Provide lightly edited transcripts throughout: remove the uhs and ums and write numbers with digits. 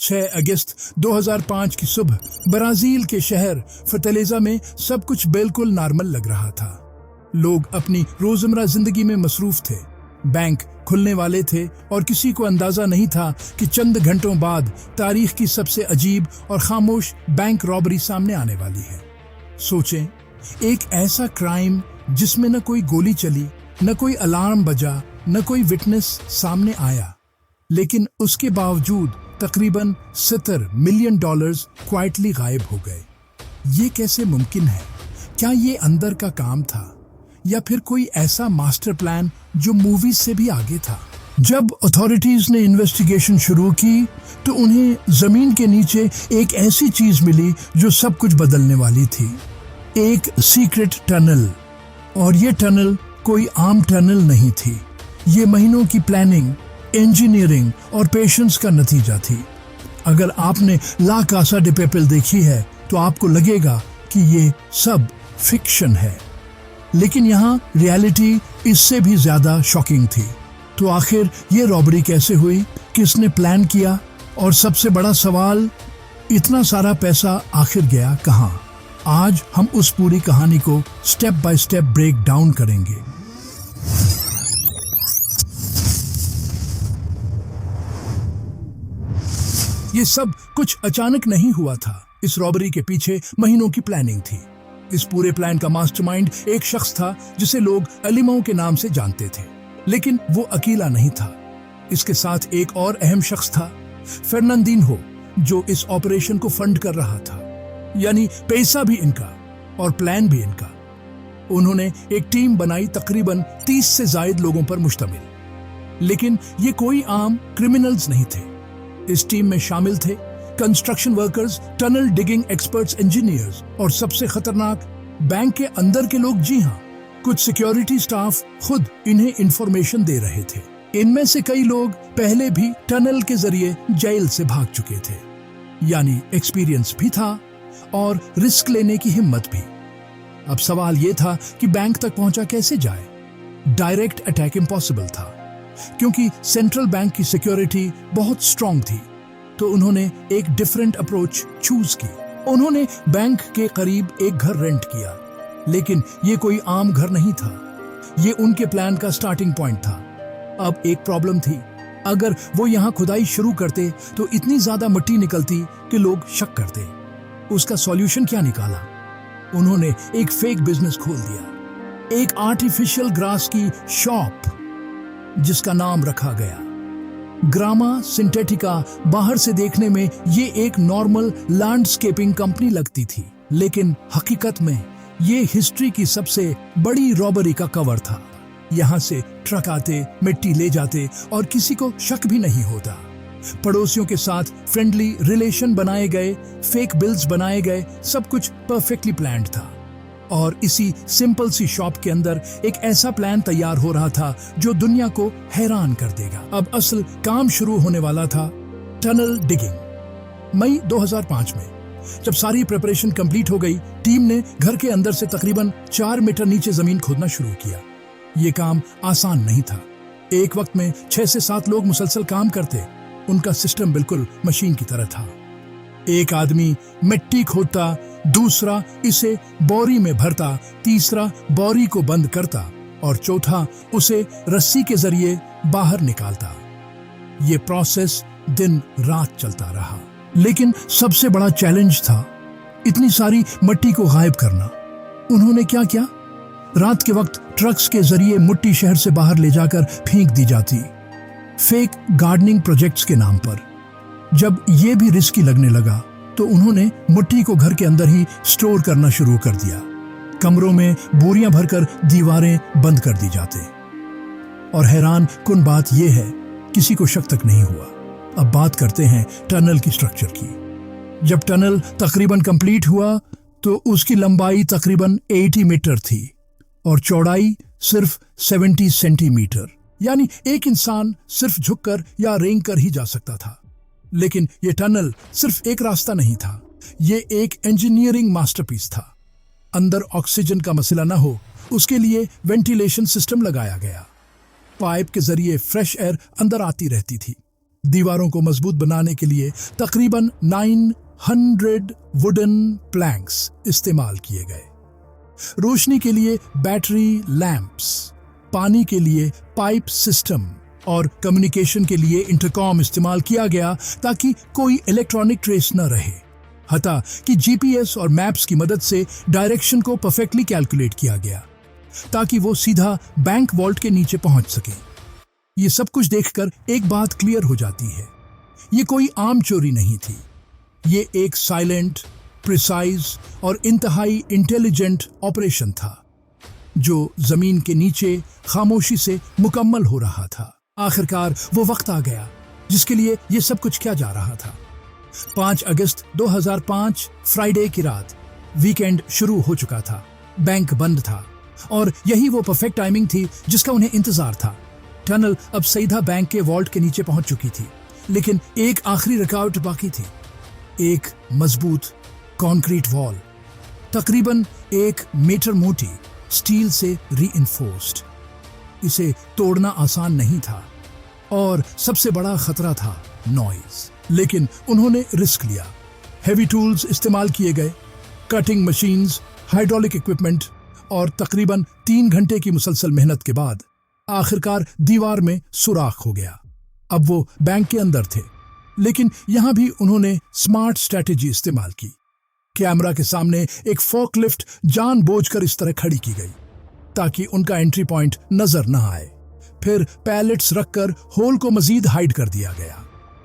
6 अगस्त 2005 की सुबह ब्राजील के शहर फॉर्टलेजा में सब कुछ बिल्कुल नॉर्मल लग रहा था। लोग अपनी रोजमर्रा जिंदगी में मसरूफ थे। बैंक खुलने वाले थे और किसी को अंदाजा नहीं था कि चंद घंटों बाद तारीख की सबसे अजीब और खामोश बैंक रॉबरी सामने आने वाली है। सोचें, एक ऐसा क्राइम जिसमें न कोई गोली चली, न कोई अलार्म बजा, न कोई विटनेस सामने आया, लेकिन उसके बावजूद तकरीबन $70 मिलियन क्वाइटली गायब हो गए। ये कैसे मुमकिन है? क्या ये अंदर का काम था या फिर कोई ऐसा मास्टर प्लान जो मूवीज से भी आगे था? जब अथॉरिटीज ने इन्वेस्टिगेशन शुरू की तो उन्हें जमीन के नीचे एक ऐसी चीज मिली जो सब कुछ बदलने वाली थी। एक सीक्रेट टनल। और ये टनल कोई आम टनल नहीं थी। ये महीनों की प्लानिंग, इंजीनियरिंग और पेशेंस का नतीजा थी। अगर आपने ला कासा डे पेपल देखी है तो आपको लगेगा कि ये सब फिक्शन है, लेकिन यहाँ रियलिटी इससे भी ज्यादा शॉकिंग थी। तो आखिर ये रॉबरी कैसे हुई, किसने प्लान किया, और सबसे बड़ा सवाल, इतना सारा पैसा आखिर गया कहाँ? आज हम उस पूरी कहानी को step by step break down करेंगे। ये सब कुछ अचानक नहीं हुआ था। इस रॉबरी के पीछे महीनों की प्लानिंग थी। इस पूरे प्लान का मास्टरमाइंड एक शख्स था जिसे लोग अलीमो के नाम से जानते थे, लेकिन वो अकेला नहीं था। इसके साथ एक और अहम शख्स था, फर्नांडिन्हो, जो इस ऑपरेशन को फंड कर रहा था। यानी पैसा भी इनका और प्लान भी इनका। उन्होंने एक टीम बनाई तकरीबन 30 से ज्यादा लोगों पर मुश्तमिल, लेकिन ये कोई आम क्रिमिनल्स नहीं थे। इस टीम में शामिल थे construction workers, tunnel digging experts, engineers और सबसे खतरनाक, बैंक के अंदर के लोग। जी हाँ, कुछ सिक्योरिटी स्टाफ खुद इन्हें इंफॉर्मेशन दे रहे थे। इनमें से कई लोग पहले भी टनल के जरिए जेल से भाग चुके थे। यानी एक्सपीरियंस भी था और रिस्क लेने की हिम्मत भी। अब सवाल यह था कि बैंक तक पहुंचा कैसे जाए। डायरेक्ट अटैक इम्पॉसिबल था, क्योंकि सेंट्रल बैंक की सिक्योरिटी बहुत स्ट्रांग थी। तो उन्होंने एक डिफरेंट अप्रोच चूज की। उन्होंने बैंक के करीब एक घर रेंट किया, लेकिन ये कोई आम घर नहीं था। ये उनके प्लान का स्टार्टिंग पॉइंट था। अब एक प्रॉब्लम थी, अगर वो यहाँ खुदाई शुरू करते तो इतनी ज्यादा मिट्टी निकलती कि लोग शक करते। उसका सॉल्यूशन क्या निकाला? उन्होंने एक फेक बिजनेस खोल दिया, एक आर्टिफिशियल ग्रास की शॉप, जिसका नाम रखा गया ग्रामा सिंथेटिका। बाहर से देखने में ये एक नॉर्मल लैंडस्केपिंग कंपनी लगती थी, लेकिन हकीकत में ये हिस्ट्री की सबसे बड़ी रॉबरी का कवर था। यहाँ से ट्रक आते, मिट्टी ले जाते और किसी को शक भी नहीं होता। पड़ोसियों के साथ फ्रेंडली रिलेशन बनाए गए, फेक बिल्स बनाए गए, सब कुछ परफेक्टली प्लान्ड था। और इसी सिंपल सी शॉप के अंदर एक ऐसा प्लान तैयार हो रहा था जो दुनिया को हैरान कर देगा। अब असल काम शुरू होने वाला था, टनल डिगिंग। मई 2005 में जब सारी प्रिपरेशन कंप्लीट हो गई, टीम ने घर के अंदर से तकरीबन 4 मीटर नीचे जमीन खोदना शुरू किया। ये काम आसान नहीं था। एक वक्त में 6 से 7 लोग मुसलसल काम करते। उनका सिस्टम बिल्कुल मशीन की तरह था। एक आदमी मिट्टी खोदता, दूसरा इसे बोरी में भरता, तीसरा बोरी को बंद करता और चौथा उसे रस्सी के जरिए बाहर निकालता। ये प्रोसेस दिन रात चलता रहा। लेकिन सबसे बड़ा चैलेंज था इतनी सारी मिट्टी को गायब करना। उन्होंने क्या किया? रात के वक्त ट्रक्स के जरिए मिट्टी शहर से बाहर ले जाकर फेंक दी जाती, फेक गार्डनिंग प्रोजेक्ट्स के नाम पर। जब ये भी रिस्की लगने लगा तो उन्होंने मिट्टी को घर के अंदर ही स्टोर करना शुरू कर दिया। कमरों में बोरियां भरकर दीवारें बंद कर दी जाते। और हैरान कुन बात यह है, किसी को शक तक नहीं हुआ। अब बात करते हैं टनल की स्ट्रक्चर की। जब टनल तकरीबन कंप्लीट हुआ तो उसकी लंबाई तकरीबन 80 मीटर थी और चौड़ाई सिर्फ 70 सेंटीमीटर। यानी एक इंसान सिर्फ झुककर या रेंग कर ही जा सकता था। लेकिन यह टनल सिर्फ एक रास्ता नहीं था, यह एक इंजीनियरिंग मास्टरपीस था। अंदर ऑक्सीजन का मसला ना हो, उसके लिए वेंटिलेशन सिस्टम लगाया गया। पाइप के जरिए फ्रेश एयर अंदर आती रहती थी। दीवारों को मजबूत बनाने के लिए तकरीबन 900 वुडन प्लैंक्स इस्तेमाल किए गए। रोशनी के लिए बैटरी लैंप्स, पानी के लिए पाइप सिस्टम और कम्युनिकेशन के लिए इंटरकॉम इस्तेमाल किया गया ताकि कोई इलेक्ट्रॉनिक ट्रेस न रहे। हता कि जीपीएस और मैप्स की मदद से डायरेक्शन को परफेक्टली कैलकुलेट किया गया ताकि वो सीधा बैंक वॉल्ट के नीचे पहुंच सके। ये सब कुछ देखकर एक बात क्लियर हो जाती है, ये कोई आम चोरी नहीं थी। ये एक साइलेंट, प्रिसाइज और इंतहाई इंटेलिजेंट ऑपरेशन था जो जमीन के नीचे खामोशी से मुकम्मल हो रहा था। आखिरकार वो वक्त आ गया जिसके लिए ये सब कुछ किया जा रहा था। 5 अगस्त 2005 फ्राइडे की रात, वीकेंड शुरू हो चुका था, बैंक बंद था और यही वो परफेक्ट टाइमिंग थी जिसका उन्हें इंतजार था। टनल अब सीधा बैंक के वॉल्ट के नीचे पहुंच चुकी थी, लेकिन एक आखिरी रुकावट बाकी थी। एक मजबूत कंक्रीट वॉल, तकरीबन 1 मीटर मोटी, स्टील से रीइंफोर्स्ड। इसे तोड़ना आसान नहीं था और सबसे बड़ा खतरा था नॉइज। लेकिन उन्होंने रिस्क लिया। हेवी टूल्स इस्तेमाल किए गए, कटिंग मशीन्स, हाइड्रोलिक इक्विपमेंट और तकरीबन 3 घंटे की मुसलसल मेहनत के बाद आखिरकार दीवार में सुराख हो गया। अब वो बैंक के अंदर थे, लेकिन यहां भी उन्होंने स्मार्ट स्ट्रैटेजी इस्तेमाल की। कैमरा के सामने एक फोकलिफ्ट जानबूझकर इस तरह खड़ी की गई ताकि उनका एंट्री पॉइंट नजर न आए। फिर पैलेट्स रखकर होल को मजीद हाइड कर दिया गया।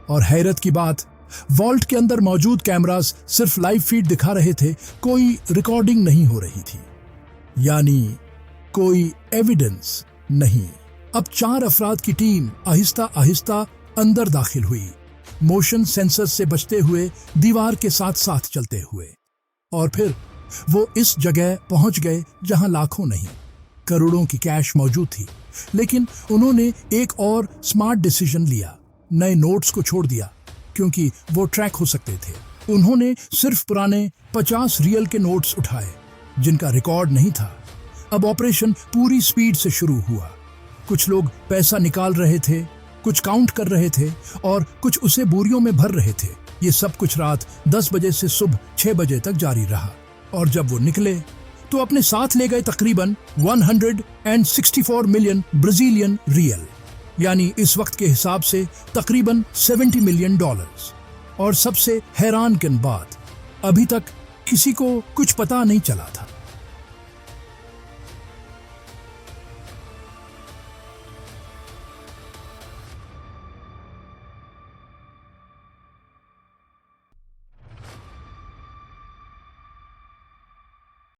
और हैरत की बात, वॉल्ट के अंदर मौजूद कैमरास सिर्फ लाइव फीड दिखा रहे थे, कोई रिकॉर्डिंग नहीं हो रही थी, यानी कोई एविडेंस नहीं। अब 4 अफराद की टीम आहिस्ता आहिस्ता अंदर दाखिल हुई, मोशन सेंसर से बचते हुए, दीवार के साथ साथ चलते हुए। और फिर वो इस जगह पहुंच गए जहां लाखों नहीं, करोड़ों की कैश मौजूद थी। लेकिन उन्होंने एक और स्मार्ट डिसीजन लिया, नए नोट्स को छोड़ दिया क्योंकि वो ट्रैक हो सकते थे। उन्होंने सिर्फ पुराने 50 रियल के नोट्स उठाए जिनका रिकॉर्ड नहीं था। अब ऑपरेशन पूरी स्पीड से शुरू हुआ। कुछ लोग पैसा निकाल रहे थे, कुछ काउंट कर रहे थे और कुछ उसे बोरियों में भर रहे थे। ये सब कुछ रात 10 बजे से सुबह 6 बजे तक जारी रहा। और जब वो निकले तो अपने साथ ले गए तकरीबन 164 मिलियन ब्राजीलियन रियल, यानी इस वक्त के हिसाब से तकरीबन $70 मिलियन। और सबसे हैरान किन बात, अभी तक किसी को कुछ पता नहीं चला था।